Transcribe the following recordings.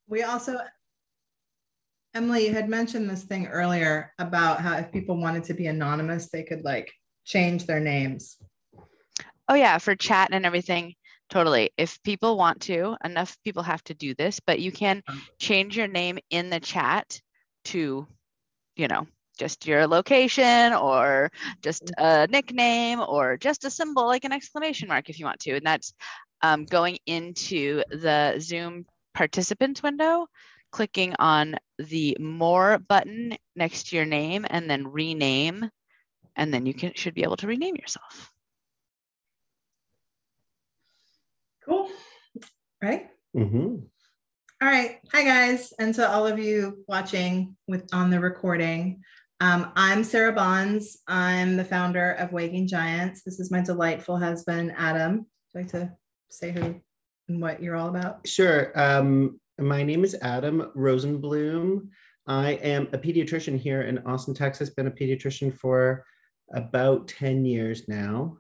We also, Emily, you had mentioned this thing earlier about how if people wanted to be anonymous, they could like change their names. Oh yeah, for chat and everything, totally. If people want to, enough people have to do this, but you can change your name in the chat to, just your location or just a nickname or just a symbol like an exclamation mark if you want to. And that's going into the Zoom participants window, clicking on the More button next to your name and then rename, and then you should be able to rename yourself. Cool. Right? Mm-hmm. All right. Hi, guys. And to all of you watching on the recording, I'm Sera Bonds. I'm the founder of Waking Giants. This is my delightful husband, Adam. Would you like to say who and what you're all about? Sure. My name is Adam Rosenbloom. I am a pediatrician here in Austin, Texas. Been a pediatrician for about 10 years now.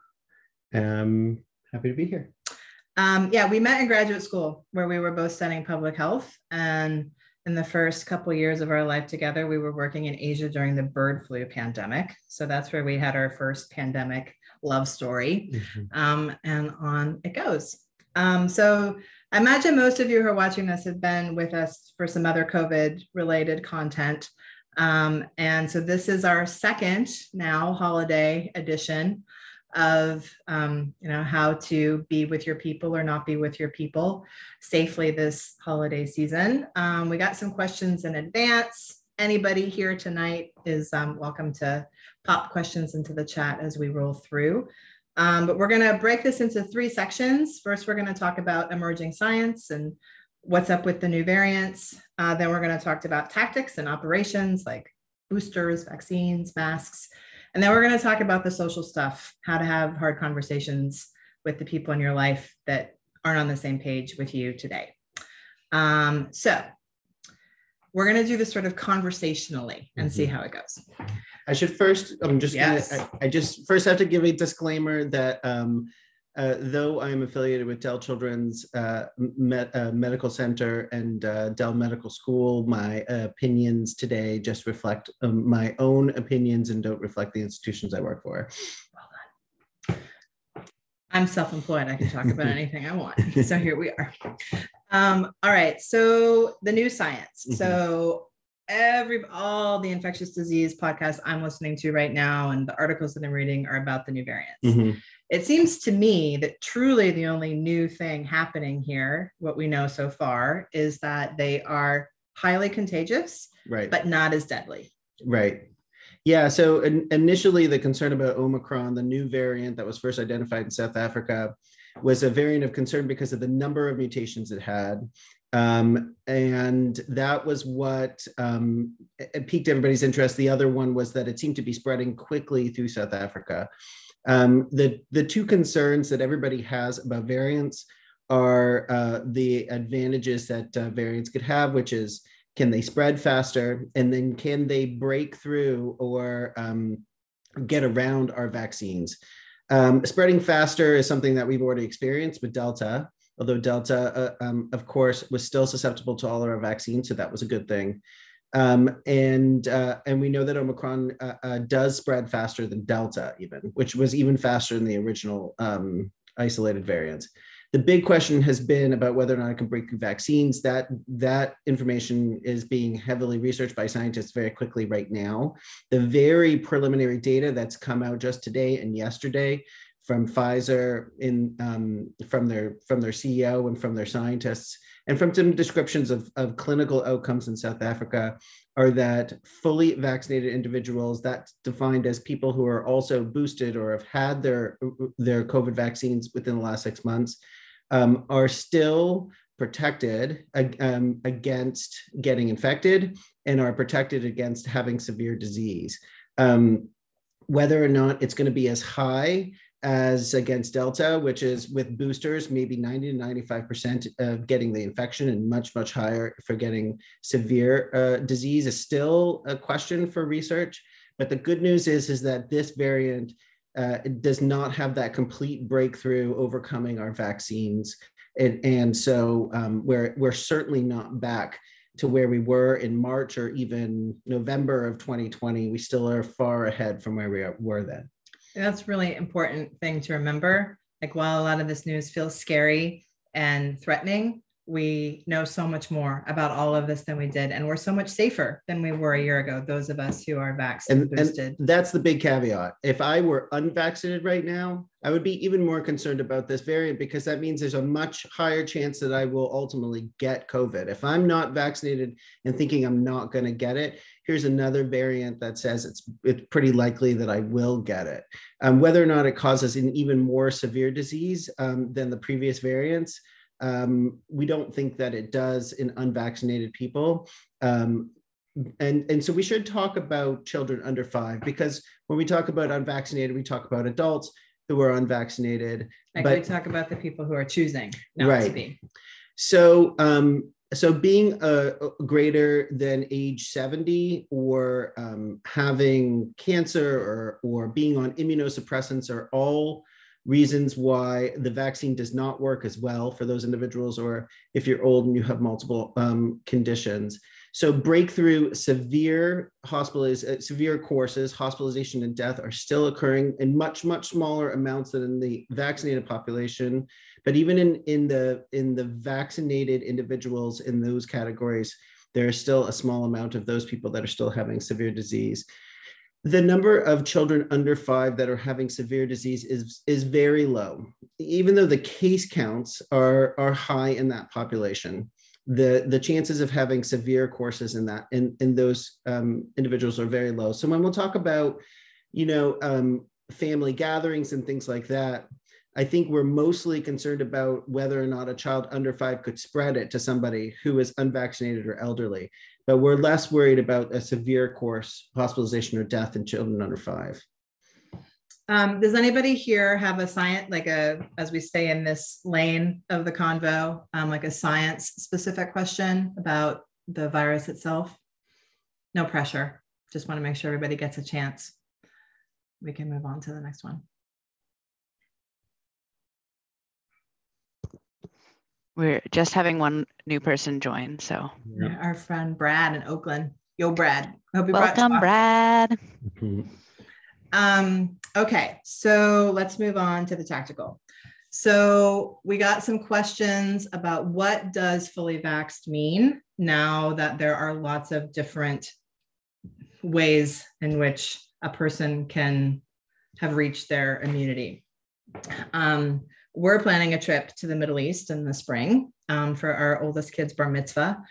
Happy to be here. Yeah, we met in graduate school where we were both studying public health. And in the first couple of years of our life together, we were working in Asia during the bird flu pandemic. So that's where we had our first pandemic love story. Mm-hmm. And on it goes. So I imagine most of you who are watching this have been with us for some other COVID related content. And so this is our second now holiday edition of how to be with your people or not be with your people safely this holiday season. We got some questions in advance. Anybody here tonight is welcome to pop questions into the chat as we roll through. But we're going to break this into 3 sections. First, we're going to talk about emerging science and what's up with the new variants. Then we're going to talk about tactics and operations like boosters, vaccines, masks. And then we're going to talk about the social stuff, how to have hard conversations with the people in your life that aren't on the same page with you today. So we're going to do this sort of conversationally and see how it goes. I should first, I just first have to give a disclaimer that though I'm affiliated with Dell Children's Medical Center and Dell Medical School, my opinions today just reflect my own opinions and don't reflect the institutions I work for. Well done. I'm self-employed. I can talk about anything I want. So here we are. All right. So the new science. Mm-hmm. So all the infectious disease podcasts I'm listening to right now and the articles that I'm reading are about the new variants. Mm-hmm. It seems to me that truly the only new thing happening here, what we know so far, is that they are highly contagious, right, but not as deadly. Right. Yeah. So initially the concern about Omicron, the new variant that was first identified in South Africa, was a variant of concern because of the number of mutations it had. And that was what piqued everybody's interest. The other one was that it seemed to be spreading quickly through South Africa. The 2 concerns that everybody has about variants are the advantages that variants could have, which is, can they spread faster? And then can they break through or get around our vaccines? Spreading faster is something that we've already experienced with Delta, although Delta, of course, was still susceptible to all of our vaccines, so that was a good thing. And we know that Omicron does spread faster than Delta even, which was even faster than the original isolated variants. The big question has been about whether or not it can break through vaccines. That information is being heavily researched by scientists very quickly right now. The very preliminary data that's come out just today and yesterday from Pfizer, from their CEO and from their scientists, and from some descriptions of clinical outcomes in South Africa, are that fully vaccinated individuals, that's defined as people who are also boosted or have had their COVID vaccines within the last 6 months, are still protected against getting infected and are protected against having severe disease. Whether or not it's going to be as high as against Delta, which is with boosters, maybe 90 to 95% of getting the infection and much, much higher for getting severe disease, is still a question for research. But the good news is that this variant does not have that complete breakthrough overcoming our vaccines. And so we're certainly not back to where we were in March or even November of 2020. We still are far ahead from where we were then. That's really important thing to remember. Like, while a lot of this news feels scary and threatening, we know so much more about all of this than we did. And we're so much safer than we were a year ago, those of us who are vaccinated and boosted. And that's the big caveat. If I were unvaccinated right now, I would be even more concerned about this variant, because that means there's a much higher chance that I will ultimately get COVID. If I'm not vaccinated and thinking I'm not going to get it, here's another variant that says it's pretty likely that I will get it. Whether or not it causes an even more severe disease than the previous variants, we don't think that it does in unvaccinated people. And so we should talk about children under 5, because when we talk about unvaccinated, we talk about adults who are unvaccinated. Like, we talk about the people who are choosing not to be. So, so being greater than age 70, or having cancer, or being on immunosuppressants are all reasons why the vaccine does not work as well for those individuals, or if you're old and you have multiple conditions. So breakthrough severe courses, hospitalization and death are still occurring in much, much smaller amounts than in the vaccinated population. But even in the vaccinated individuals in those categories, there is still a small amount of those people that are still having severe disease. The number of children under 5 that are having severe disease is very low. Even though the case counts are high in that population, the chances of having severe courses in those individuals are very low. So when we'll talk about, family gatherings and things like that, I think we're mostly concerned about whether or not a child under 5 could spread it to somebody who is unvaccinated or elderly. But we're less worried about a severe course, hospitalization or death in children under 5. Does anybody here have a science, as we stay in this lane of the convo, like a science specific question about the virus itself? No pressure. Just want to make sure everybody gets a chance. We can move on to the next one. We're just having one new person join, so. Yeah, our friend Brad in Oakland. Yo, Brad. Hope you Welcome, Brad. Okay, so let's move on to the tactical. So we got some questions about what does fully vaxxed mean now that there are lots of different ways in which a person can have reached their immunity. We're planning a trip to the Middle East in the spring for our oldest kid's bar mitzvah,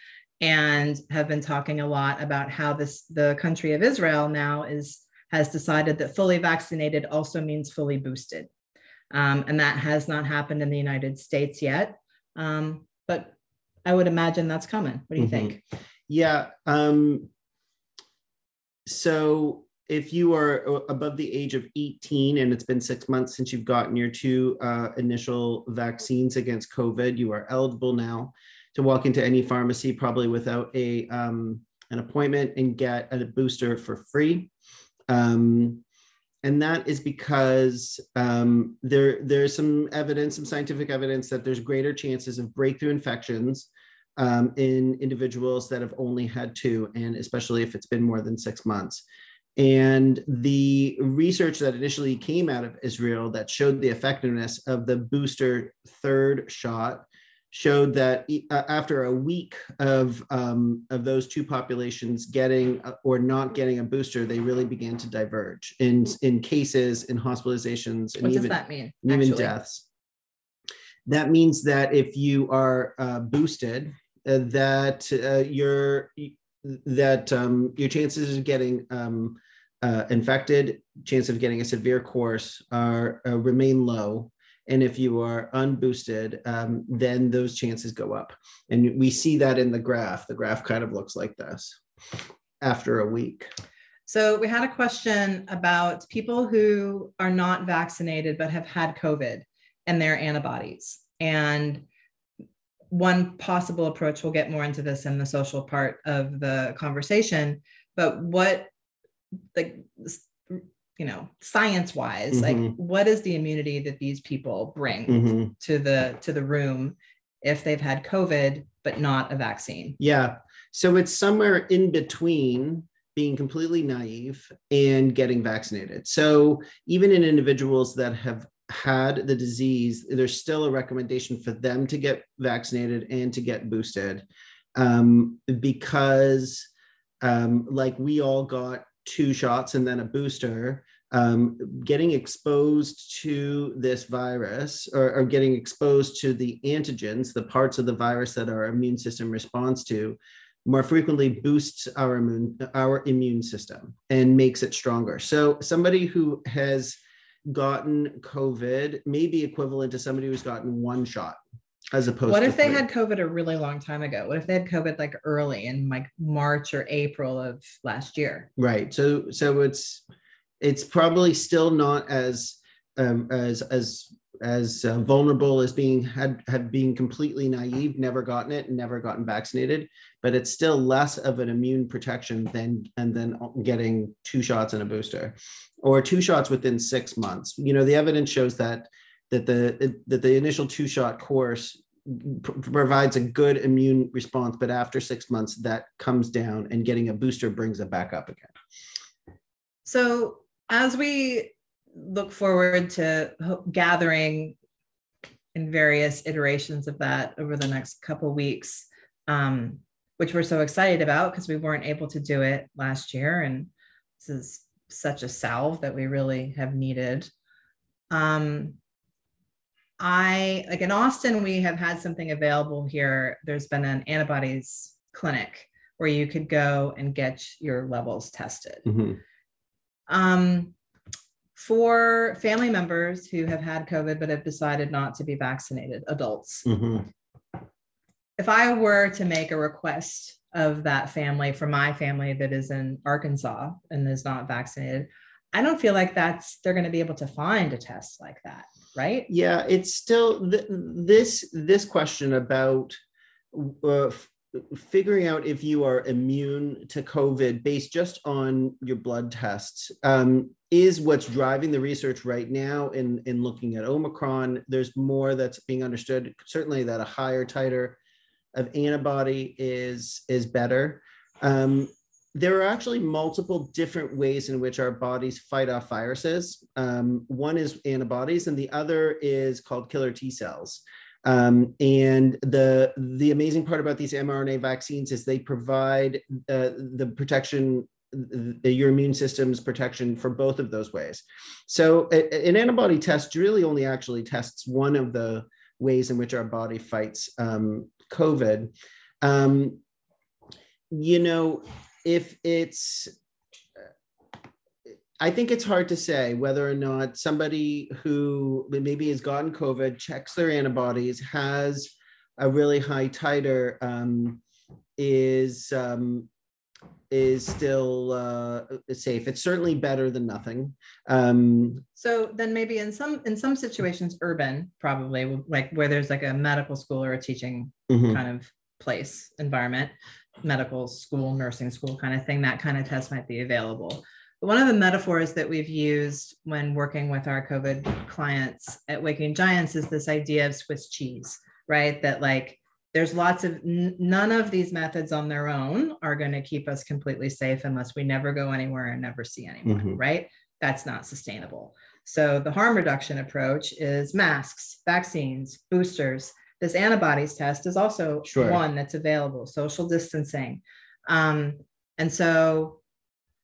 and have been talking a lot about how the country of Israel now has decided that fully vaccinated also means fully boosted. And that has not happened in the United States yet, but I would imagine that's coming. What do you think? Yeah. So if you are above the age of 18 and it's been 6 months since you've gotten your 2 initial vaccines against COVID, you are eligible now to walk into any pharmacy, probably without an appointment, and get a booster for free. And that is because there's some scientific evidence that there's greater chances of breakthrough infections in individuals that have only had 2, and especially if it's been more than 6 months. And the research that initially came out of Israel that showed the effectiveness of the booster 3rd shot showed that after a week of those 2 populations getting or not getting a booster, they really began to diverge in cases, in hospitalizations, and what does that mean? Even deaths. That means that if you are boosted, that your chances of getting infected, chance of getting a severe course remain low. And if you are unboosted, then those chances go up. And we see that in the graph. The graph kind of looks like this after a week. So we had a question about people who are not vaccinated but have had COVID and their antibodies. And one possible approach, we'll get more into this in the social part of the conversation, but what, science-wise, like, what is the immunity that these people bring to the room if they've had COVID, but not a vaccine. Yeah. So it's somewhere in between being completely naive and getting vaccinated. So even in individuals that have had the disease, there's still a recommendation for them to get vaccinated and to get boosted, because like we all got 2 shots and then a booster. Getting exposed to this virus, or getting exposed to the antigens, the parts of the virus that our immune system responds to, more frequently boosts our immune system and makes it stronger. So somebody who has gotten COVID may be equivalent to somebody who's gotten 1 shot, as opposed to what if they 3. had COVID a really long time ago? What if they had COVID like early in like March or April of last year? Right. So it's probably still not as vulnerable as being completely naive, never gotten it and never gotten vaccinated, but it's still less of an immune protection than getting 2 shots and a booster, or 2 shots within 6 months. You know, the evidence shows that the initial 2-shot course provides a good immune response, but after 6 months that comes down, and getting a booster brings it back up again. So as we look forward to gathering in various iterations of that over the next couple of weeks, which we're so excited about because we weren't able to do it last year, and this is such a salve that we really have needed. Like in Austin, we have had something available here. There's been an antibodies clinic where you could go and get your levels tested. Mm-hmm. For family members who have had COVID but have decided not to be vaccinated, adults, mm-hmm. If I were to make a request of that family, for my family that is in Arkansas and is not vaccinated, I don't feel like they're going to be able to find a test like that, right? Yeah, it's still this question about figuring out if you are immune to COVID based just on your blood tests is what's driving the research right now in looking at Omicron. There's more that's being understood, certainly that a higher titer of antibody is better. There are actually multiple different ways in which our bodies fight off viruses. One is antibodies, and the other is called killer T cells. And the amazing part about these mRNA vaccines is they provide the protection, your immune system's protection for both of those ways. So an antibody test really only actually tests one of the ways in which our body fights COVID. You know, I think it's hard to say whether or not somebody who maybe has gotten COVID, checks their antibodies, has a really high titer, is still safe. It's certainly better than nothing. So then maybe in some situations, urban, probably, like where there's like a medical school or a teaching mm-hmm. kind of place, environment, medical school, nursing school kind of thing, that kind of test might be available. But one of the metaphors that we've used when working with our COVID clients at Waking Giants is this idea of Swiss cheese, right? That like there's lots of, none of these methods on their own are going to keep us completely safe unless we never go anywhere and never see anyone, mm-hmm. right? That's not sustainable. So the harm reduction approach is masks, vaccines, boosters. This antibodies test is also one that's available, social distancing. And so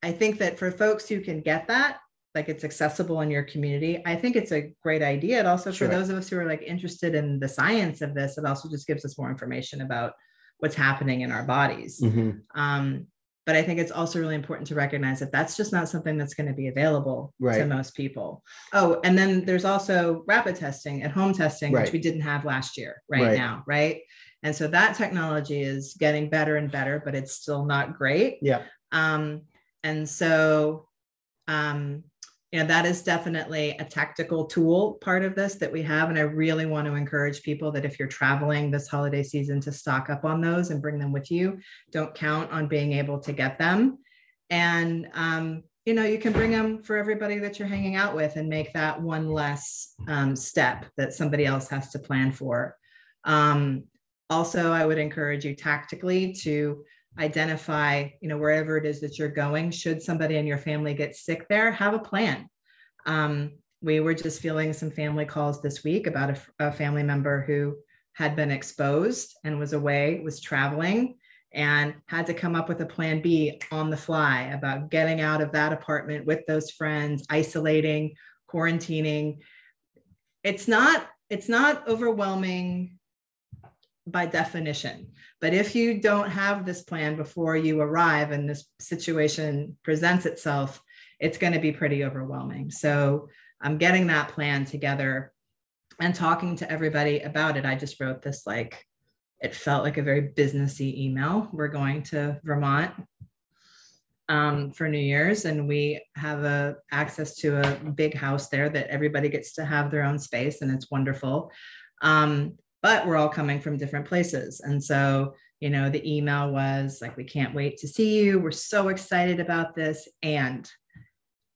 I think that for folks who can get that, like it's accessible in your community, I think it's a great idea. It also, for those of us who are like interested in the science of this, it also just gives us more information about what's happening in our bodies. Mm-hmm. But I think it's also really important to recognize that that's just not something that's going to be available to most people. Oh, and then there's also rapid testing, at home testing, which we didn't have last year now, right? And so that technology is getting better and better, but it's still not great. Yeah. And so, you know, that is definitely a tactical tool part of this that we have. And I really want to encourage people that if you're traveling this holiday season, to stock up on those and bring them with you. Don't count on being able to get them. And, you know, you can bring them for everybody that you're hanging out with and make that one less step that somebody else has to plan for. Also, I would encourage you tactically to identify, wherever it is that you're going, should somebody in your family get sick there, have a plan. We were just fielding some family calls this week about a family member who had been exposed and was away, was traveling, and had to come up with a plan B on the fly about getting out of that apartment with those friends, isolating, quarantining. It's not overwhelming by definition, but if you don't have this plan before you arrive and this situation presents itself, it's going to be pretty overwhelming. So I'm getting that plan together and talking to everybody about it. I just wrote this, it felt like a very businessy email. We're going to Vermont for New Year's, and we have access to a big house there that everybody gets to have their own space, and it's wonderful. But we're all coming from different places. And so, the email was like, we can't wait to see you. We're so excited about this. And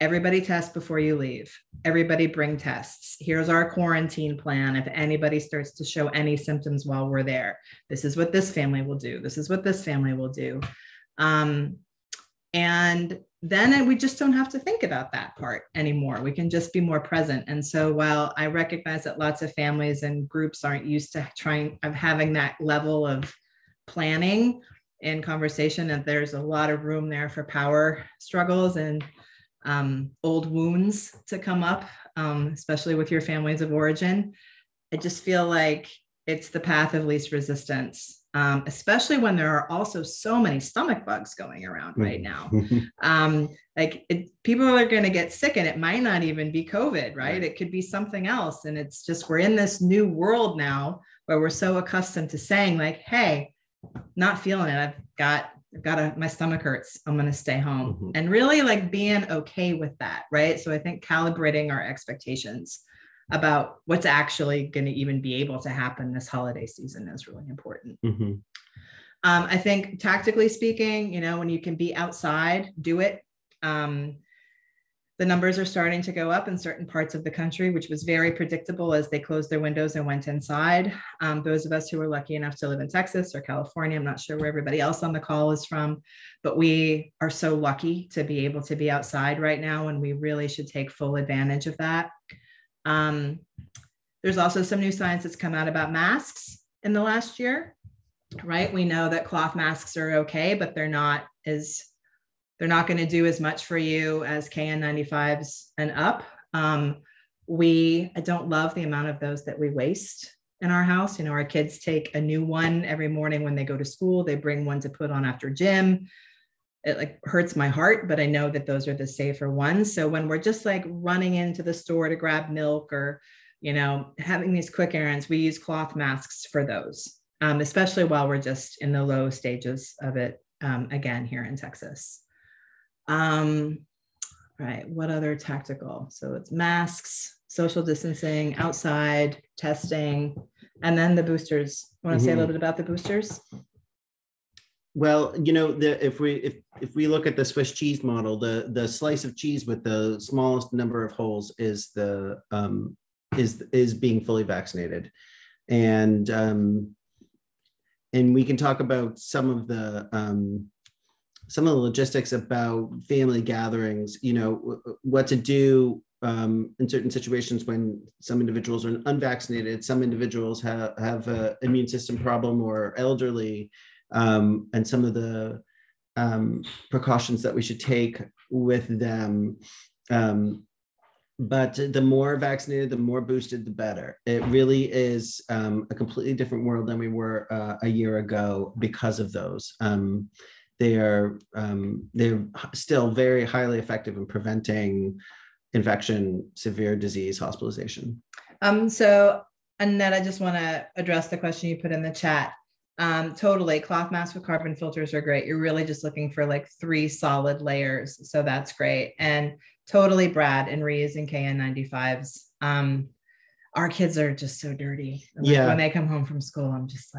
everybody test before you leave. Everybody bring tests. Here's our quarantine plan. If anybody starts to show any symptoms while we're there, this is what this family will do. This is what this family will do. And then we just don't have to think about that part anymore. We can just be more present. And so while I recognize that lots of families and groups aren't used to having that level of planning and conversation, and there's a lot of room there for power struggles and old wounds to come up, especially with your families of origin, I just feel like it's the path of least resistance, especially when there are also so many stomach bugs going around right now. People are going to get sick, and it might not even be COVID, right? It could be something else. And it's just, we're in this new world now where we're so accustomed to saying like, hey, not feeling it. My stomach hurts. I'm going to stay home. And really being okay with that. Right. So I think calibrating our expectations about what's actually going to even be able to happen this holiday season is really important. I think tactically speaking, when you can be outside, do it. The numbers are starting to go up in certain parts of the country, which was very predictable as they closed their windows and went inside. Those of us who were lucky enough to live in Texas or California, I'm not sure where everybody else on the call is from, but we are so lucky to be able to be outside right now, and we really should take full advantage of that. There's also some new science that's come out about masks in the last year, right? We know that cloth masks are okay, but they're not going to do as much for you as KN95s and up. I don't love the amount of those that we waste in our house. Our kids take a new one every morning when they go to school. They bring one to put on after gym. It hurts my heart, but I know that those are the safer ones. So when we're just running into the store to grab milk or, having these quick errands, we use cloth masks for those, especially while we're just in the low stages of it, again, here in Texas. Right. What other tactical? So it's masks, social distancing, outside, testing, and then the boosters. Want to say a little bit about the boosters? Well, if we look at the Swiss cheese model, the slice of cheese with the smallest number of holes is being fully vaccinated, and we can talk about some of the logistics about family gatherings, what to do in certain situations when some individuals are unvaccinated, some individuals have an immune system problem or elderly, and some of the precautions that we should take with them. But the more vaccinated, the more boosted, the better. It really is a completely different world than we were a year ago because of those. They're still very highly effective in preventing infection, severe disease, hospitalization. So Annette, I just want to address the question you put in the chat. Totally, cloth masks with carbon filters are great. You're really just looking for 3 solid layers, so that's great. And totally, Brad, and reusing KN95s. Our kids are just so dirty. When they come home from school, I'm just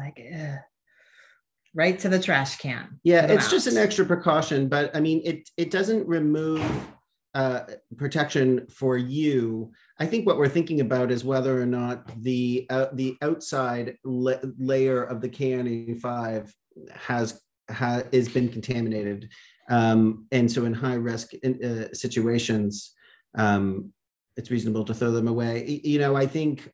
right to the trash can. Yeah, it's just an extra precaution, but I mean, it doesn't remove protection for you. I think what we're thinking about is whether or not the outside layer of the K95 has been contaminated, and so in high risk situations, it's reasonable to throw them away. I think.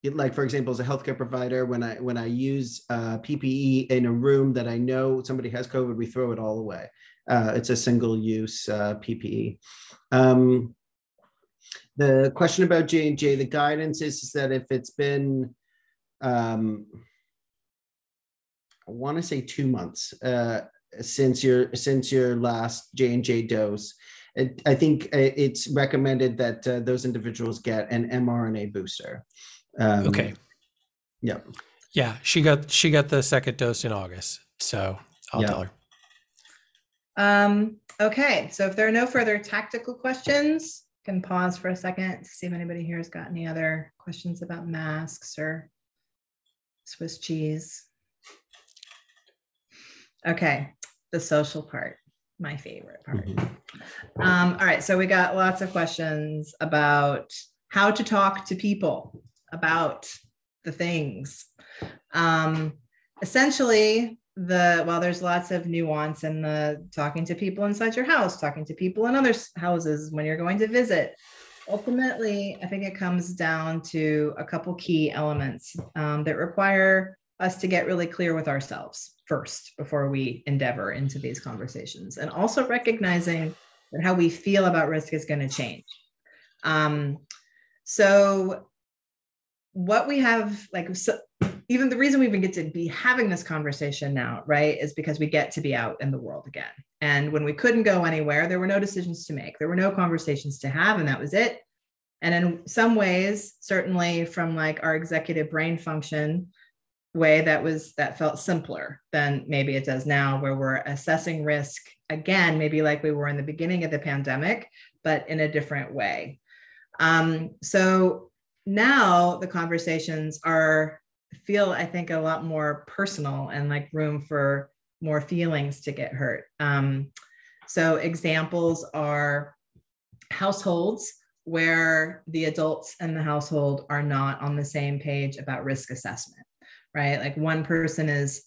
Like, for example, as a healthcare provider, when I use PPE in a room that I know somebody has COVID, we throw it all away. It's a single-use PPE. The question about J&J, the guidance is that if it's been, I want to say 2 months since your last J&J dose, I think it's recommended that those individuals get an mRNA booster. Okay. Yeah. Yeah. She got the second dose in August. So I'll tell her. Okay. So if there are no further tactical questions, can pause for a second to see if anybody here has got any other questions about masks or Swiss cheese. Okay. The social part, my favorite part. All right. So we got lots of questions about how to talk to people about the things. Essentially, while there's lots of nuance in the talking to people inside your house, talking to people in other houses when you're going to visit, ultimately, I think it comes down to a couple key elements that require us to get really clear with ourselves first before we endeavor into these conversations, and also recognizing that how we feel about risk is going to change. So what we have, even the reason we even get to be having this conversation now, right, is because we get to be out in the world again. And when we couldn't go anywhere, there were no decisions to make. There were no conversations to have, and that was it. And in some ways, certainly from our executive brain function way, that felt simpler than maybe it does now, where we're assessing risk again, maybe like we were in the beginning of the pandemic, but in a different way. So now the conversations feel, I think, a lot more personal and like room for more feelings to get hurt. So examples are households where the adults in the household are not on the same page about risk assessment, right? Like one person is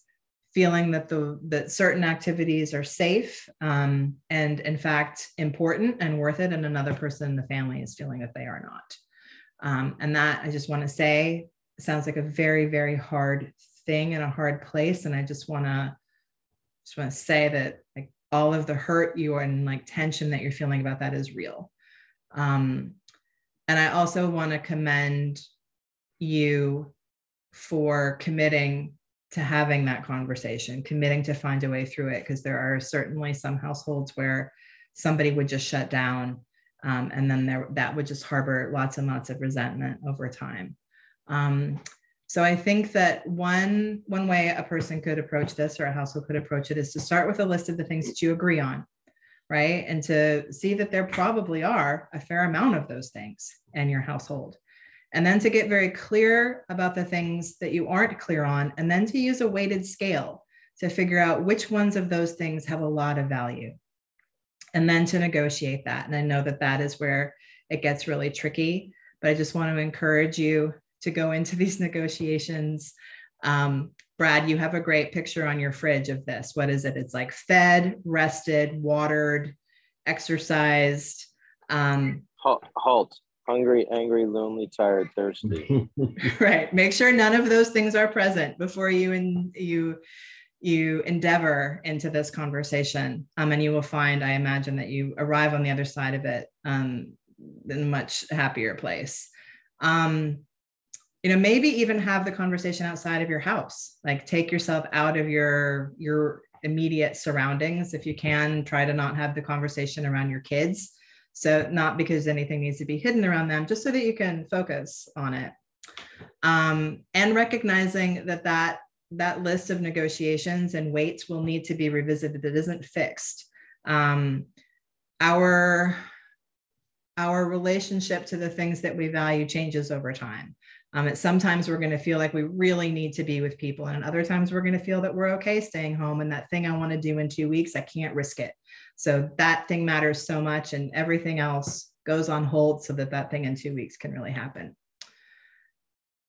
feeling that certain activities are safe and in fact important and worth it, and another person in the family is feeling that they are not. And that, I just want to say, sounds like a very, very hard thing and a hard place. And I just want to say that all of the hurt and tension that you're feeling about that is real. And I also want to commend you for committing to having that conversation, committing to find a way through it, because there are certainly some households where somebody would just shut down. And then that would just harbor lots and lots of resentment over time. So I think that one way a person could approach this, or a household could approach it, is to start with a list of the things that you agree on, right? And to see that there probably are a fair amount of those things in your household. And then to get very clear about the things that you aren't clear on, and then to use a weighted scale to figure out which ones of those things have a lot of value, and then to negotiate that. And I know that is where it gets really tricky, but I just want to encourage you to go into these negotiations. Brad, you have a great picture on your fridge of this. What is it? It's like fed, rested, watered, exercised. Halt. Hungry, angry, lonely, tired, thirsty. Right. Make sure none of those things are present before you endeavor into this conversation. And you will find, I imagine, that you arrive on the other side of it in a much happier place. Maybe even have the conversation outside of your house. Like, take yourself out of your immediate surroundings. If you can, try to not have the conversation around your kids. So not because anything needs to be hidden around them, just so that you can focus on it. And recognizing that list of negotiations and weights will need to be revisited. It isn't fixed. Our relationship to the things that we value changes over time. Sometimes we're going to feel like we really need to be with people. And other times we're going to feel that we're okay staying home. And that thing I want to do in 2 weeks, I can't risk it. So that thing matters so much, and everything else goes on hold so that that thing in 2 weeks can really happen.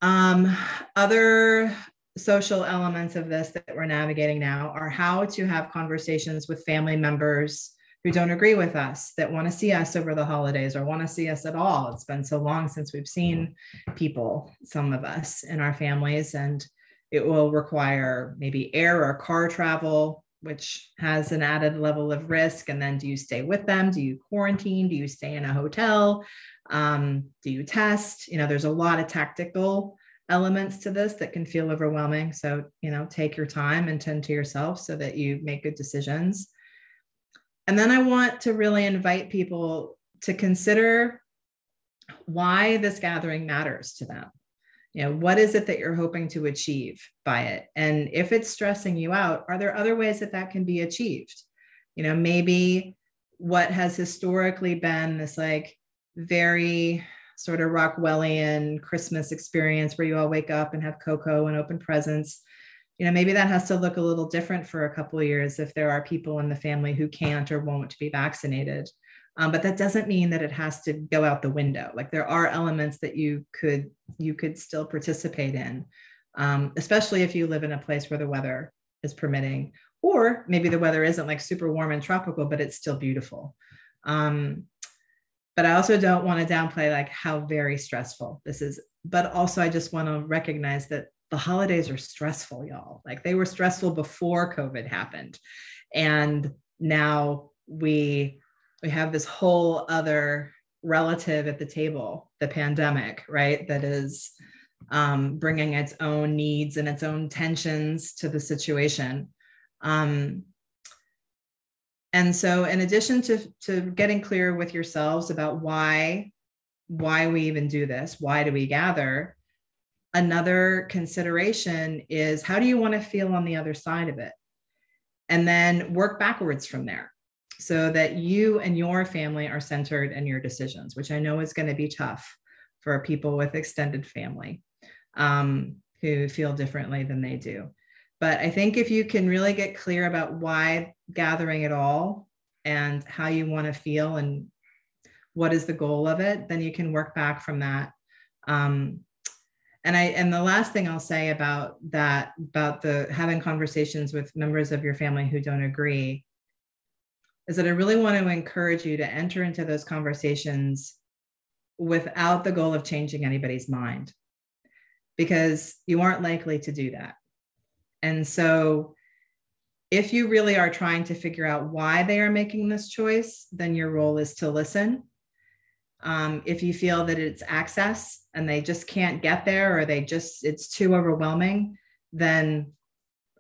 Other social elements of this that we're navigating now are how to have conversations with family members who don't agree with us, that want to see us over the holidays or want to see us at all. It's been so long since we've seen people, some of us in our families, and it will require maybe air or car travel, which has an added level of risk. And then do you stay with them? Do you quarantine? Do you stay in a hotel? Do you test? There's a lot of tactical elements to this that can feel overwhelming. So, take your time and tend to yourself so that you make good decisions. And then I want to really invite people to consider why this gathering matters to them. What is it that you're hoping to achieve by it? And if it's stressing you out, are there other ways that can be achieved? Maybe what has historically been this like very sort of Rockwellian Christmas experience where you all wake up and have cocoa and open presents, maybe that has to look a little different for a couple of years if there are people in the family who can't or won't be vaccinated. But that doesn't mean that it has to go out the window. Like, there are elements that you could still participate in, especially if you live in a place where the weather is permitting, or maybe the weather isn't like super warm and tropical, but it's still beautiful. But I also don't want to downplay like how very stressful this is. But also I just want to recognize that the holidays are stressful, y'all. Like, they were stressful before COVID happened. And now we have this whole other relative at the table, the pandemic, right? That is bringing its own needs and its own tensions to the situation. And so in addition to getting clear with yourselves about why we even do this, why do we gather? Another consideration is, how do you want to feel on the other side of it? And then work backwards from there so that you and your family are centered in your decisions, which I know is going to be tough for people with extended family who feel differently than they do. But I think if you can really get clear about why gathering at all and how you want to feel and what is the goal of it, then you can work back from that. And the last thing I'll say about the having conversations with members of your family who don't agree is that I really want to encourage you to enter into those conversations without the goal of changing anybody's mind, because you aren't likely to do that. And so if you really are trying to figure out why they are making this choice, then your role is to listen. If you feel that it's access and they just can't get there, or it's too overwhelming, then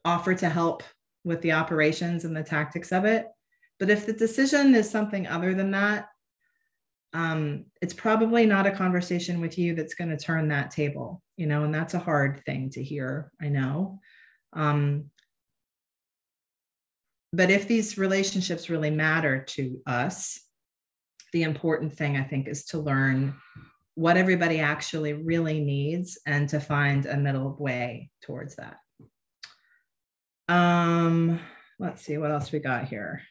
offer to help with the operations and the tactics of it. But if the decision is something other than that, it's probably not a conversation with you that's going to turn that table, and that's a hard thing to hear, I know. But if these relationships really matter to us, the important thing, I think, is to learn what everybody actually really needs and to find a middle way towards that. Let's see what else we got here.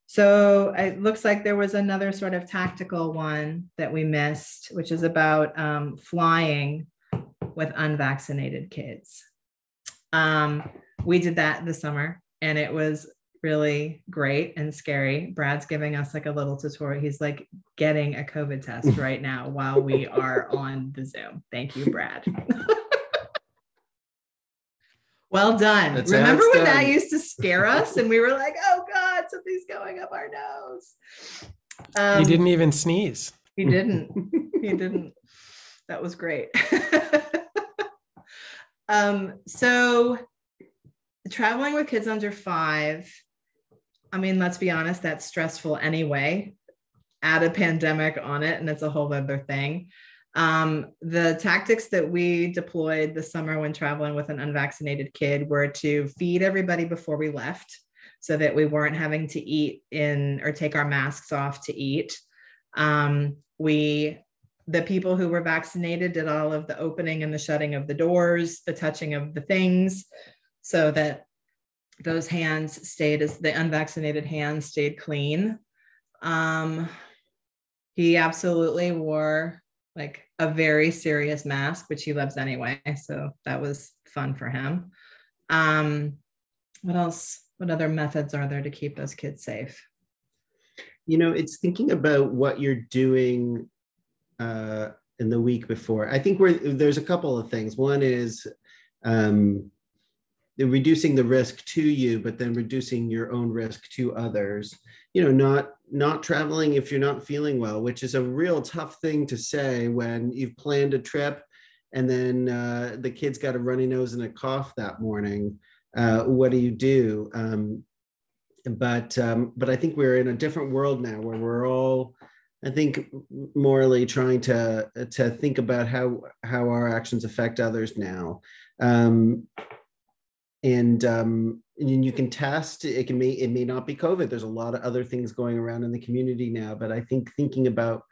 So it looks like there was another sort of tactical one that we missed, which is about flying with unvaccinated kids. We did that this summer, and it was really great and scary. Brad's giving us like a little tutorial. He's like getting a COVID test right now while we are on the Zoom. Thank you, Brad. Well done. That's Remember when done. that used to scare us and we were like, oh God, something's going up our nose. He didn't even sneeze. He didn't. He didn't. That was great. So traveling with kids under 5, I mean, let's be honest, that's stressful anyway. Add a pandemic on it, and it's a whole other thing. The tactics that we deployed this summer when traveling with an unvaccinated kid were to feed everybody before we left so that we weren't having to eat in or take our masks off to eat. The people who were vaccinated did all of the opening and the shutting of the doors, the touching of the things, so that those hands stayed, as the unvaccinated hands stayed clean. He absolutely wore like a very serious mask, which he loves anyway. So that was fun for him. What else? What other methods are there to keep those kids safe? You know, it's thinking about what you're doing in the week before. I think there's a couple of things. One is reducing the risk to you, but then reducing your own risk to others. You know, not traveling if you're not feeling well, which is a real tough thing to say when you've planned a trip and then the kid's got a runny nose and a cough that morning. What do you do? But I think we're in a different world now where we're all, I think, morally trying to think about how our actions affect others now. And you can test, it may not be COVID. There's a lot of other things going around in the community now, but I think thinking about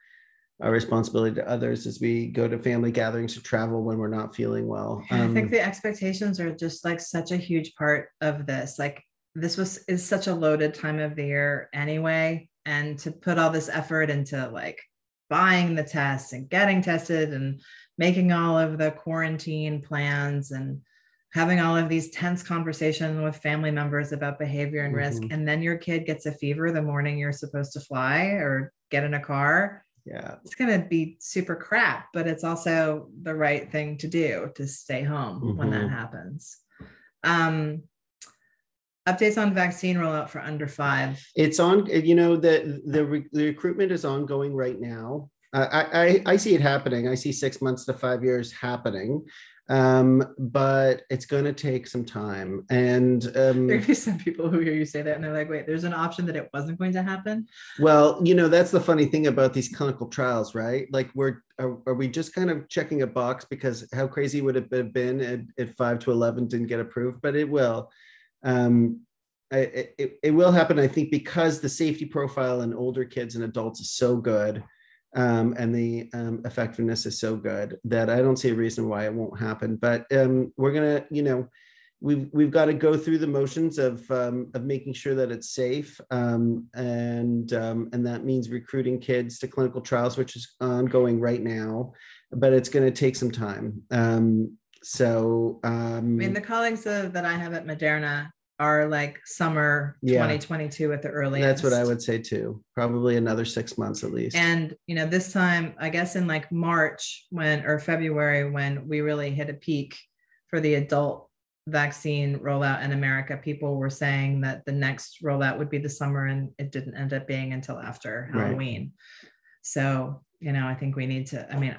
our responsibility to others as we go to family gatherings, to travel when we're not feeling well. I think the expectations are just like such a huge part of this. Like this is such a loaded time of the year anyway. And to put all this effort into like buying the tests and getting tested and making all of the quarantine plans and having all of these tense conversations with family members about behavior and risk. And then your kid gets a fever the morning you're supposed to fly or get in a car. Yeah, it's going to be super crap, but it's also the right thing to do, to stay home when that happens. Updates on vaccine rollout for under 5. It's on, you know, the recruitment is ongoing right now. I see it happening. I see 6 months to 5 years happening. But it's going to take some time. And there'd be some people who hear you say that and they're like, wait, there's an option that it wasn't going to happen. Well, you know, that's the funny thing about these clinical trials, right? Like are we just kind of checking a box because how crazy would it have been if 5 to 11 didn't get approved? But it will. It will happen, I think, because the safety profile in older kids and adults is so good. And the effectiveness is so good that I don't see a reason why it won't happen. But we're gonna, you know, we've got to go through the motions of making sure that it's safe, and that means recruiting kids to clinical trials, which is ongoing right now, but it's going to take some time. I mean, the colleagues that I have at Moderna are like summer 2022 at the earliest. That's what I would say too. Probably another 6 months at least. And, you know, this time, I guess in like March or February, when we really hit a peak for the adult vaccine rollout in America, people were saying that the next rollout would be the summer, and it didn't end up being until after Halloween. Right. So, you know, I think we need to, I mean,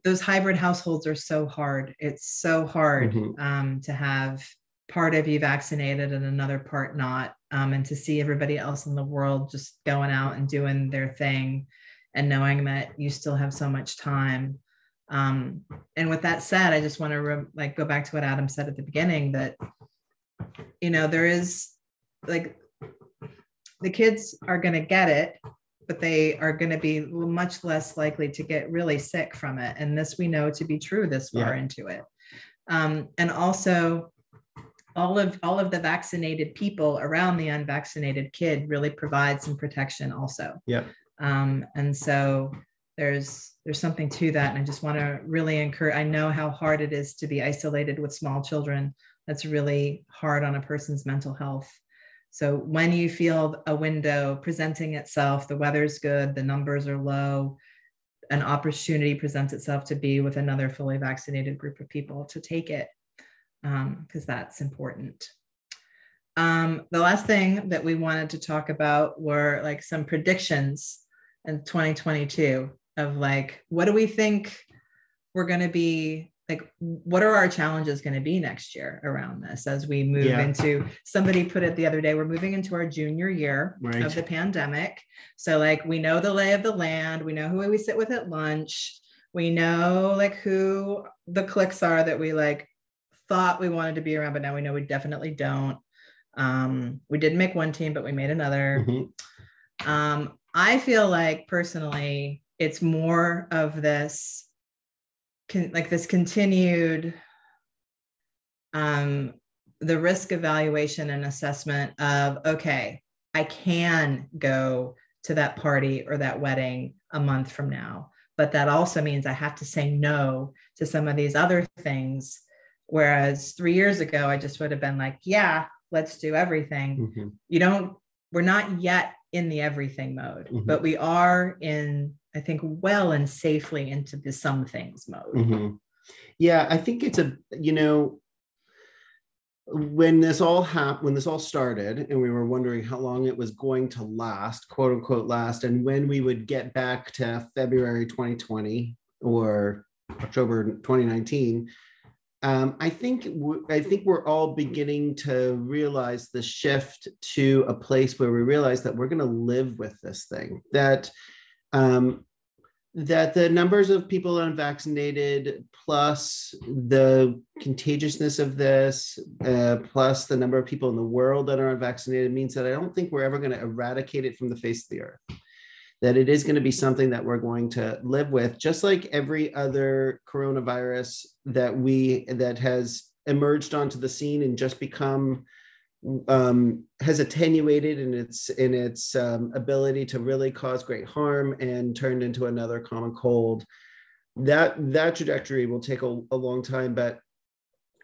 those hybrid households are so hard. It's so hard to have part of you vaccinated and another part not, and to see everybody else in the world just going out and doing their thing and knowing that you still have so much time. And with that said, I just want to go back to what Adam said at the beginning, that, you know, there is like, the kids are going to get it, but they are going to be much less likely to get really sick from it. And this we know to be true this far into it. And also, all of the vaccinated people around the unvaccinated kid really provide some protection also. And so there's something to that. And I just want to really encourage, I know how hard it is to be isolated with small children. That's really hard on a person's mental health. So when you feel a window presenting itself, the weather's good, the numbers are low, an opportunity presents itself to be with another fully vaccinated group of people, to take it. Because that's important. The last thing that we wanted to talk about were like some predictions in 2022 of like, what do we think we're going to be, like, what are our challenges going to be next year around this as we move into, somebody put it the other day, we're moving into our junior year of the pandemic. So like, we know the lay of the land, we know who we sit with at lunch, we know like who the cliques are that we like thought we wanted to be around, but now we know we definitely don't. We didn't make one team, but we made another. I feel like personally, it's more of this, this continued, the risk evaluation and assessment of, okay, I can go to that party or that wedding a month from now, but that also means I have to say no to some of these other things. Whereas 3 years ago, I just would have been like, yeah, let's do everything. We're not yet in the everything mode, but we are in, I think, well and safely into the some things mode. Yeah, I think it's when this all started and we were wondering how long it was going to last, quote unquote last, and when we would get back to February 2020 or October 2019, I think we're all beginning to realize the shift to a place where we realize that we're going to live with this thing, that the numbers of people unvaccinated plus the contagiousness of this, plus the number of people in the world that are unvaccinated means that I don't think we're ever going to eradicate it from the face of the earth. That it is going to be something that we're going to live with, just like every other coronavirus that has emerged onto the scene and just become has attenuated in its ability to really cause great harm and turned into another common cold. That trajectory will take a long time, but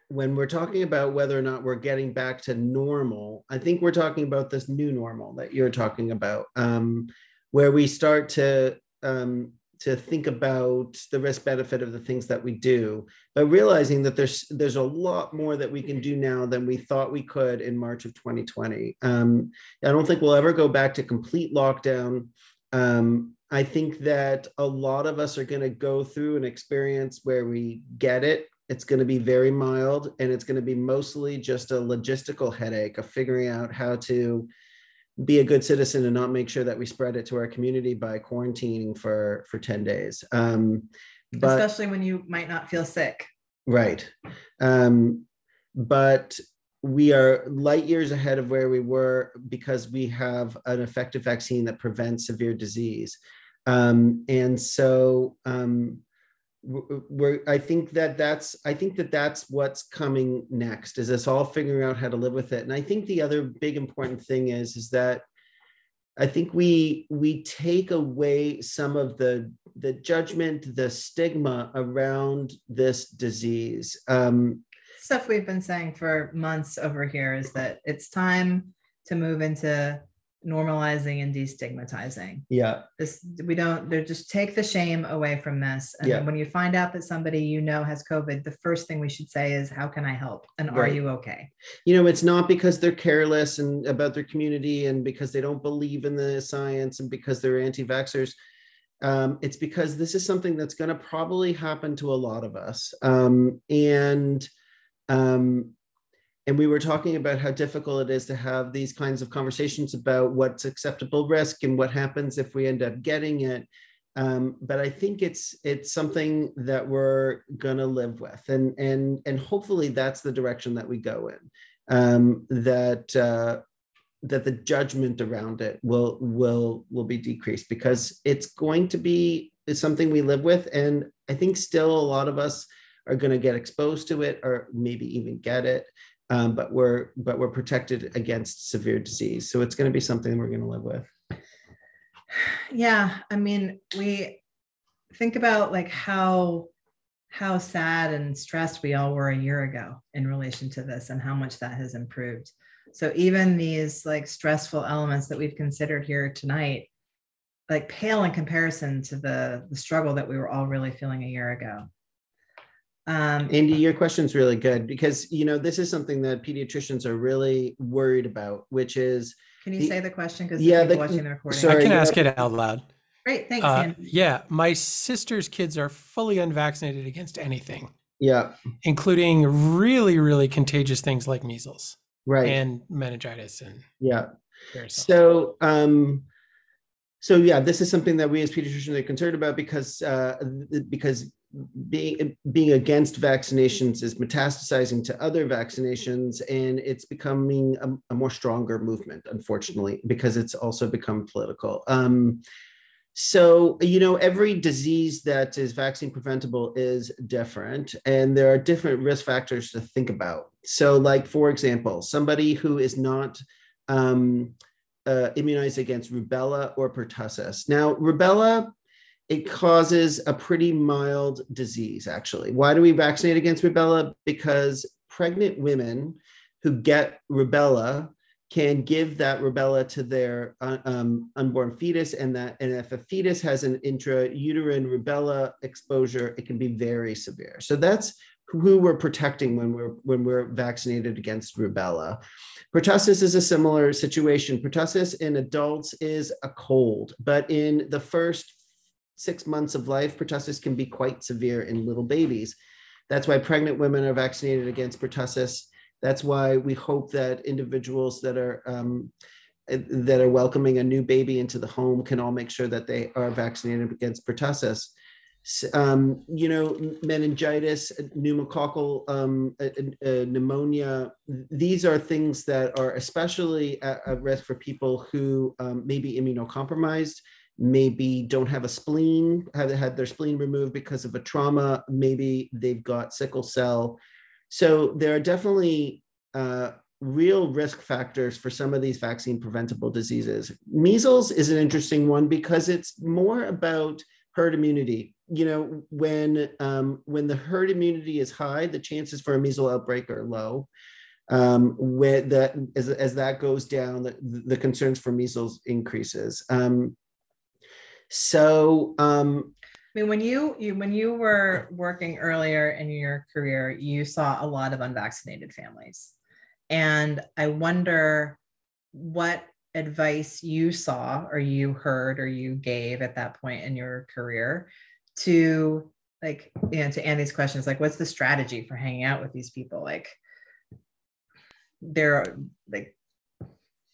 when we're talking about whether or not we're getting back to normal, I think we're talking about this new normal that you're talking about, where we start to think about the risk benefit of the things that we do, but realizing that there's a lot more that we can do now than we thought we could in March of 2020. I don't think we'll ever go back to complete lockdown. I think that a lot of us are going to go through an experience where we get it. It's going to be very mild, and it's going to be mostly just a logistical headache of figuring out how to be a good citizen and not make sure that we spread it to our community by quarantining for 10 days. But, especially when you might not feel sick. Right. But we are light years ahead of where we were because we have an effective vaccine that prevents severe disease. And so I think that's what's coming next, is us all figuring out how to live with it. And I think the other big important thing is that I think we take away some of the judgment, the stigma around this disease. Stuff we've been saying for months over here is that it's time to move into normalizing and destigmatizing. Yeah. They just take the shame away from this. And then when you find out that somebody you know has COVID, the first thing we should say is, how can I help? And are you okay? It's not because they're careless and about their community and because they don't believe in the science and because they're anti-vaxxers. It's because this is something that's going to probably happen to a lot of us. And we were talking about how difficult it is to have these kinds of conversations about what's acceptable risk and what happens if we end up getting it. But I think it's something that we're gonna live with, and hopefully that's the direction that we go in. That the judgment around it will be decreased, because it's something we live with, and I think still a lot of us are going to get exposed to it or maybe even get it. But we're protected against severe disease. So it's going to be something we're going to live with. Yeah. I mean, we think about like how sad and stressed we all were a year ago in relation to this and how much that has improved. So even these like stressful elements that we've considered here tonight, like pale in comparison to the struggle that we were all really feeling a year ago. Andy, your question is really good, because this is something that pediatricians are really worried about, which is. Can you say the question? Because people watching the recording. Sorry, I can ask it out loud. Great, thanks, Andy. Yeah, my sister's kids are fully unvaccinated against anything. Yeah, including really, really contagious things like measles, right, and meningitis, and So yeah, this is something that we as pediatricians are concerned about, because being against vaccinations is metastasizing to other vaccinations, and it's becoming a more stronger movement, unfortunately, because it's also become political. So, every disease that is vaccine preventable is different, and there are different risk factors to think about. So, like, for example, somebody who is not immunized against rubella or pertussis. Now, rubella, it causes a pretty mild disease, actually. Why do we vaccinate against rubella? Because pregnant women who get rubella can give that rubella to their unborn fetus, and if a fetus has an intrauterine rubella exposure, it can be very severe. So that's who we're protecting when we're vaccinated against rubella. Pertussis is a similar situation. Pertussis in adults is a cold, but in the first 6 months of life, pertussis can be quite severe in little babies. That's why pregnant women are vaccinated against pertussis. That's why we hope that individuals that are welcoming a new baby into the home can all make sure that they are vaccinated against pertussis. Meningitis, pneumococcal pneumonia, these are things that are especially at risk for people who may be immunocompromised, maybe don't have a spleen, have had their spleen removed because of a trauma, maybe they've got sickle cell. So there are definitely real risk factors for some of these vaccine preventable diseases. Measles is an interesting one because it's more about herd immunity. When the herd immunity is high, the chances for a measles outbreak are low. As that goes down, the concerns for measles increases. When you were working earlier in your career, you saw a lot of unvaccinated families. And I wonder what advice you saw or you heard or you gave at that point in your career to to Andy's questions, like, what's the strategy for hanging out with these people? Like, they're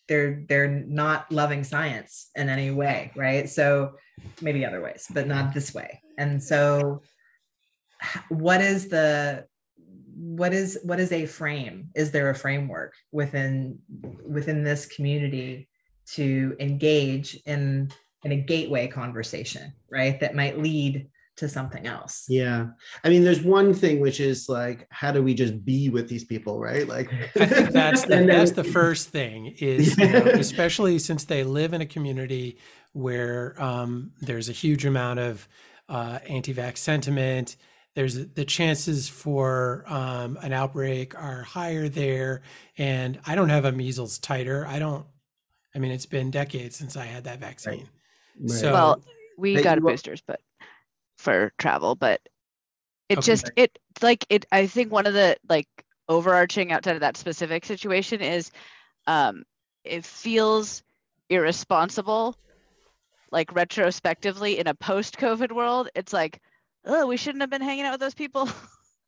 not loving science in any way, right? So maybe other ways, but not this way. And so what is a frame? Is there a framework within this community to engage in a gateway conversation, right? That might lead to something else. Yeah. I mean, there's one thing, which is like, how do we just be with these people, right? Like, I think that's the first thing is, especially since they live in a community where there's a huge amount of anti-vax sentiment. There's the chances for an outbreak are higher there. And I don't have a measles titer. It's been decades since I had that vaccine. Right. So, well, we got boosters, but for travel, but I think one of the overarching outside of that specific situation is it feels irresponsible, retrospectively in a post-COVID world. It's like, oh, we shouldn't have been hanging out with those people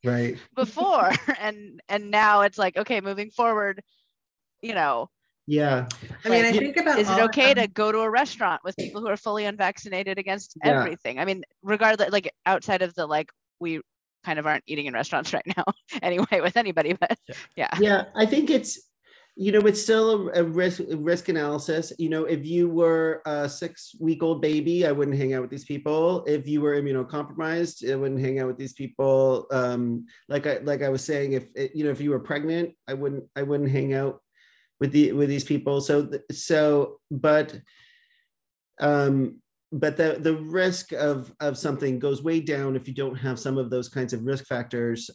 right before, and now it's like, okay, moving forward, Yeah. I mean, I think about, is it okay to go to a restaurant with people who are fully unvaccinated against everything? I mean, regardless, outside of the, we kind of aren't eating in restaurants right now anyway with anybody, but yeah, I think it's still a risk analysis. If you were a 6-week-old baby, I wouldn't hang out with these people. If you were immunocompromised, I wouldn't hang out with these people. Like I was saying, if you were pregnant, I wouldn't hang out with these people. But the risk of something goes way down if you don't have some of those kinds of risk factors.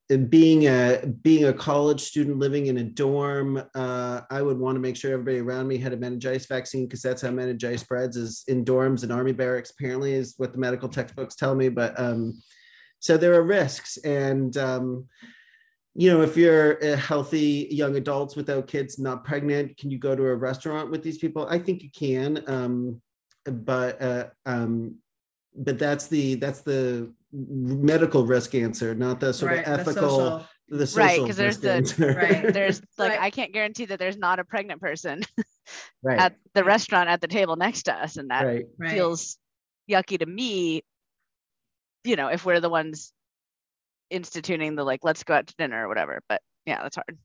Being a college student living in a dorm, I would want to make sure everybody around me had a meningitis vaccine, because that's how meningitis spreads, is in dorms and army barracks, apparently, is what the medical textbooks tell me. But so there are risks. And if you're a healthy young adults without kids, not pregnant, can you go to a restaurant with these people? I think you can. But that's the medical risk answer, not the sort of ethical, the social right, because there's there's I can't guarantee that there's not a pregnant person right at the restaurant at the table next to us, and that right feels yucky to me, you know, if we're the ones instituting the like, let's go out to dinner or whatever. But yeah, that's hard.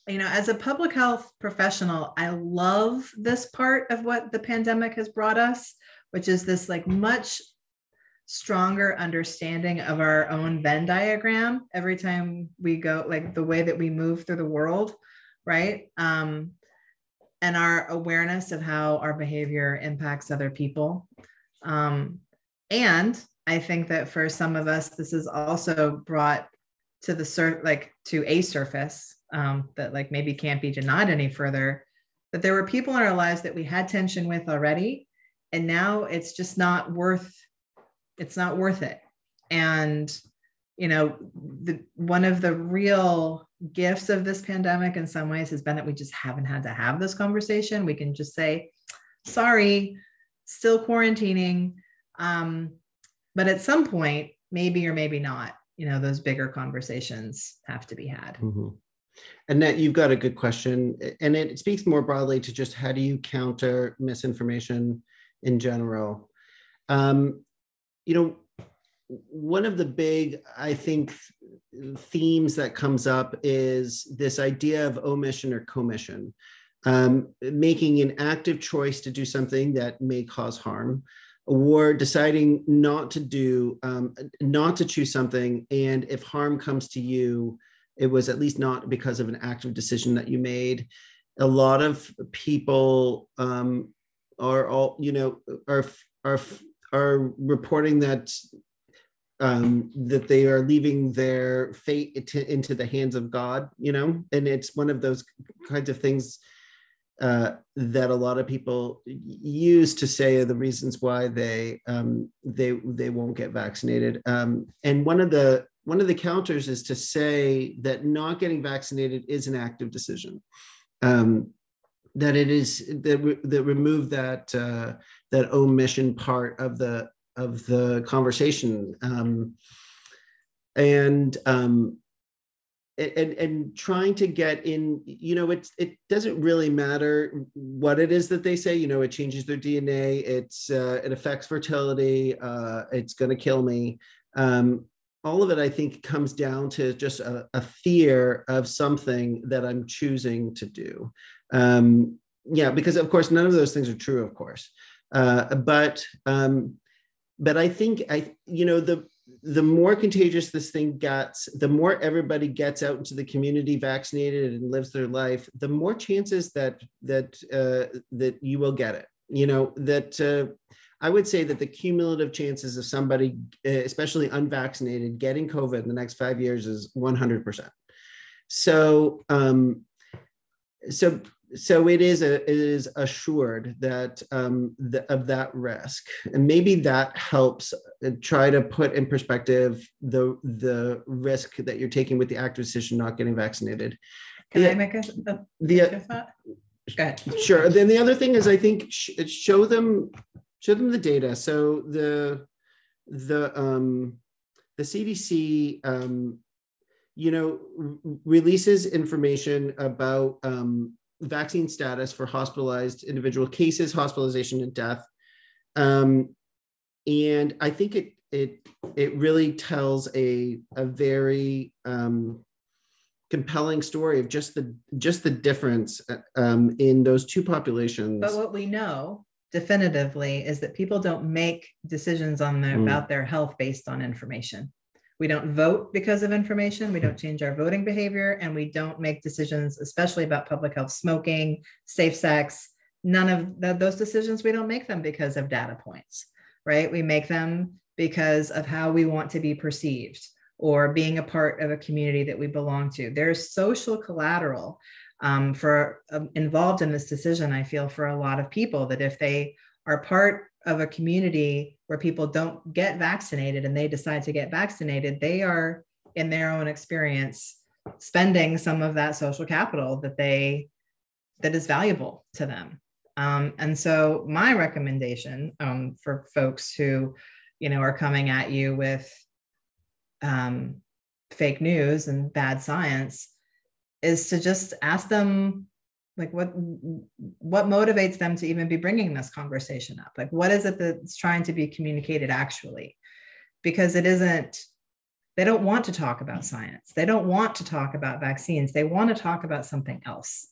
You know, as a public health professional, I love this part of what the pandemic has brought us, which is this like much stronger understanding of our own Venn diagram every time we go, like the way that we move through the world, right? And our awareness of how our behavior impacts other people. And I think that for some of us, this is also brought to the to a surface that like maybe can't be denied any further, that there were people in our lives that we had tension with already, and now it's just not worth it. And, you know, one of the real gifts of this pandemic in some ways has been that we just haven't had to have this conversation. We can just say, sorry, still quarantining. But at some point, maybe or maybe not, you know, those bigger conversations have to be had. Mm-hmm. Annette, you've got a good question, and it speaks more broadly to just how do you counter misinformation in general. You know, one of the big, I think, themes that comes up is this idea of omission or commission, making an active choice to do something that may cause harm, or deciding not to choose something, and if harm comes to you, it was at least not because of an active decision that you made. A lot of people are reporting that that they are leaving their fate into the hands of God, you know, and it's one of those kinds of things that a lot of people use to say are the reasons why they won't get vaccinated. And one of the counters is to say that not getting vaccinated is an active decision. That it is that remove that omission part of the conversation, and trying to get in, you know, it doesn't really matter what it is that they say, you know, it changes their DNA, it affects fertility, it's going to kill me. All of it, I think, comes down to just a fear of something that I'm choosing to do. Yeah, because of course, none of those things are true, of course. But I think the more contagious this thing gets, the more everybody gets out into the community vaccinated and lives their life, the more chances that you will get it. You know, that I would say that the cumulative chances of somebody, especially unvaccinated, getting COVID in the next 5 years is 100%. So it is assured that of that risk, and maybe that helps try to put in perspective the risk that you're taking with the active decision not getting vaccinated. Can I make a thought? Go ahead. Sure. Then the other thing is, I think show them the data. So the CDC, releases information about vaccine status for hospitalized individual cases, hospitalization, and death. And I think it really tells a very compelling story of just the difference in those two populations. But what we know definitively is that people don't make decisions about their health based on information. We don't vote because of information. We don't change our voting behavior, and we don't make decisions, especially about public health, smoking, safe sex. None of those decisions, we don't make them because of data points, right? We make them because of how we want to be perceived or being a part of a community that we belong to. There's social collateral involved in this decision, I feel, for a lot of people, that if they are part of a community where people don't get vaccinated and they decide to get vaccinated, they are, in their own experience, spending some of that social capital that is valuable to them. And so my recommendation for folks who, are coming at you with fake news and bad science is to just ask them Like what motivates them to even be bringing this conversation up? Like, what is it that's trying to be communicated actually? Because it isn't, they don't want to talk about science. They don't want to talk about vaccines. They want to talk about something else.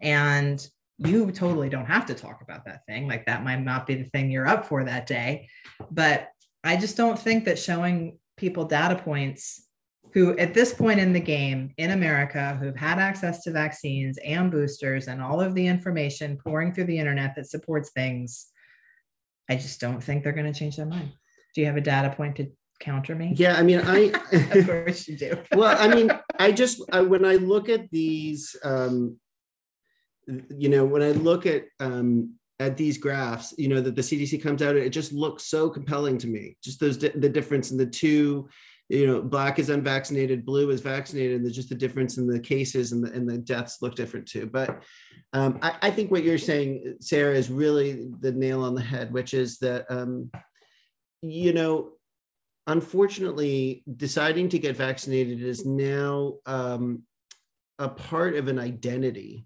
And you totally don't have to talk about that thing. Like that might not be the thing you're up for that day. But I just don't think that showing people data points who at this point in the game in America, who've had access to vaccines and boosters and all of the information pouring through the internet that supports things, I just don't think they're going to change their mind. Do you have a data point to counter me? Yeah, I mean, of course you do. Well, I mean, when I look at these, when I look at these graphs, that the CDC comes out, it just looks so compelling to me. Just the difference in the two. Black is unvaccinated, blue is vaccinated, and there's just a difference in the cases and the deaths look different too. But I think what you're saying, Sarah, is really the nail on the head, which is that, unfortunately, deciding to get vaccinated is now a part of an identity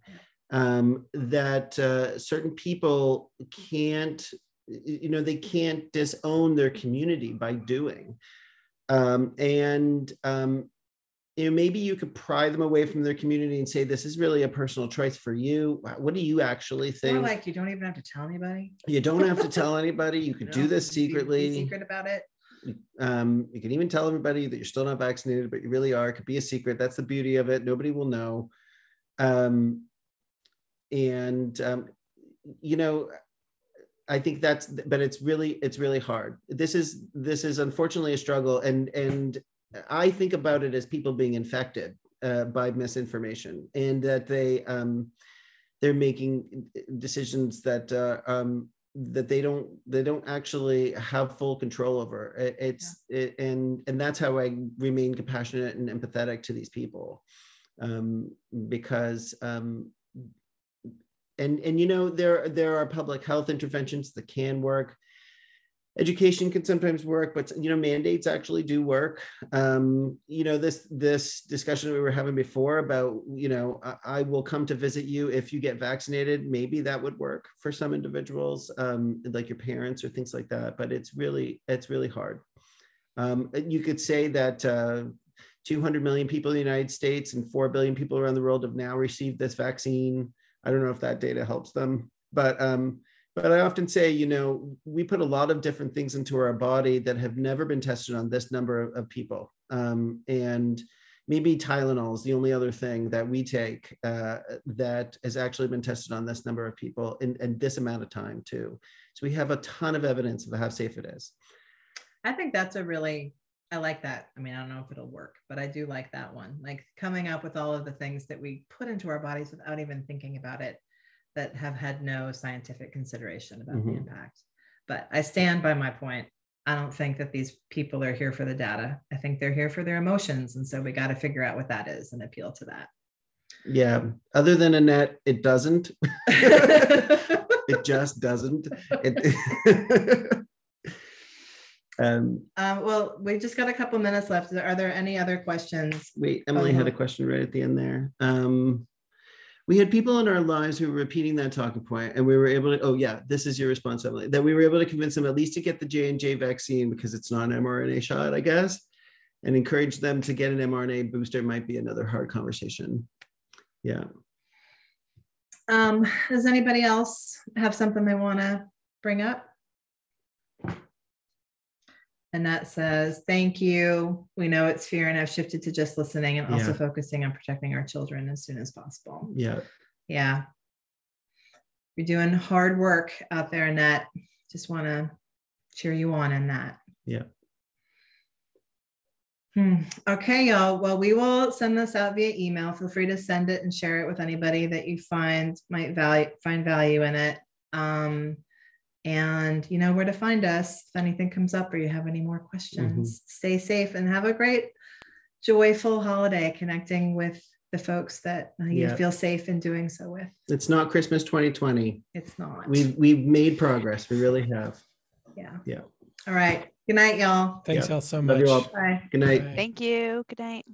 that certain people can't, they can't disown their community by doing. Maybe you could pry them away from their community and say, this is really a personal choice for you. What do you actually think? Or like, you don't even have to tell anybody. You don't have to tell anybody. You could do this secretly. Be secret about it. You can even tell everybody that you're still not vaccinated, but you really are. It could be a secret. That's the beauty of it. Nobody will know. I think but it's really hard. This is unfortunately a struggle. And I think about it as people being infected by misinformation, and that they're making decisions that they don't actually have full control over. And that's how I remain compassionate and empathetic to these people, because there are public health interventions that can work. Education can sometimes work, but mandates actually do work. This discussion we were having before about, I will come to visit you if you get vaccinated. Maybe that would work for some individuals, like your parents or things like that. But it's really hard. You could say that 200 million people in the United States and 4 billion people around the world have now received this vaccine. I don't know if that data helps them, but I often say, we put a lot of different things into our body that have never been tested on this number of people. And maybe Tylenol is the only other thing that we take that has actually been tested on this number of people in this amount of time too. So we have a ton of evidence of how safe it is. I think that's I like that. I mean, I don't know if it'll work, but I do like that one. Like coming up with all of the things that we put into our bodies without even thinking about it, that have had no scientific consideration about the impact. But I stand by my point. I don't think that these people are here for the data. I think they're here for their emotions. And so we got to figure out what that is and appeal to that. Yeah. Other than Annette, it doesn't. It just doesn't. Well, we just got a couple minutes left. Are there any other questions? Wait, Emily had a question right at the end there. We had people in our lives who were repeating that talking point, and we were able to, this is your response, Emily, that we were able to convince them at least to get the J&J vaccine because it's not an mRNA shot, I guess, and encourage them to get an mRNA booster. Might be another hard conversation. Yeah. Does anybody else have something they want to bring up? Annette says, thank you. We know it's fear and have shifted to just listening and also focusing on protecting our children as soon as possible. Yeah. Yeah. You're doing hard work out there, Annette. Just want to cheer you on in that. Yeah. Okay, y'all. Well, we will send this out via email. Feel free to send it and share it with anybody that you find might find value in it. And you know where to find us if anything comes up or you have any more questions. Stay safe and have a great, joyful holiday connecting with the folks that you feel safe in doing so with. It's not Christmas 2020. It's not. We've made progress. We really have. Yeah. Yeah. All right. Good night, y'all. Thanks y'all so much. Love you all. Bye. Good night. Bye. Thank you. Good night.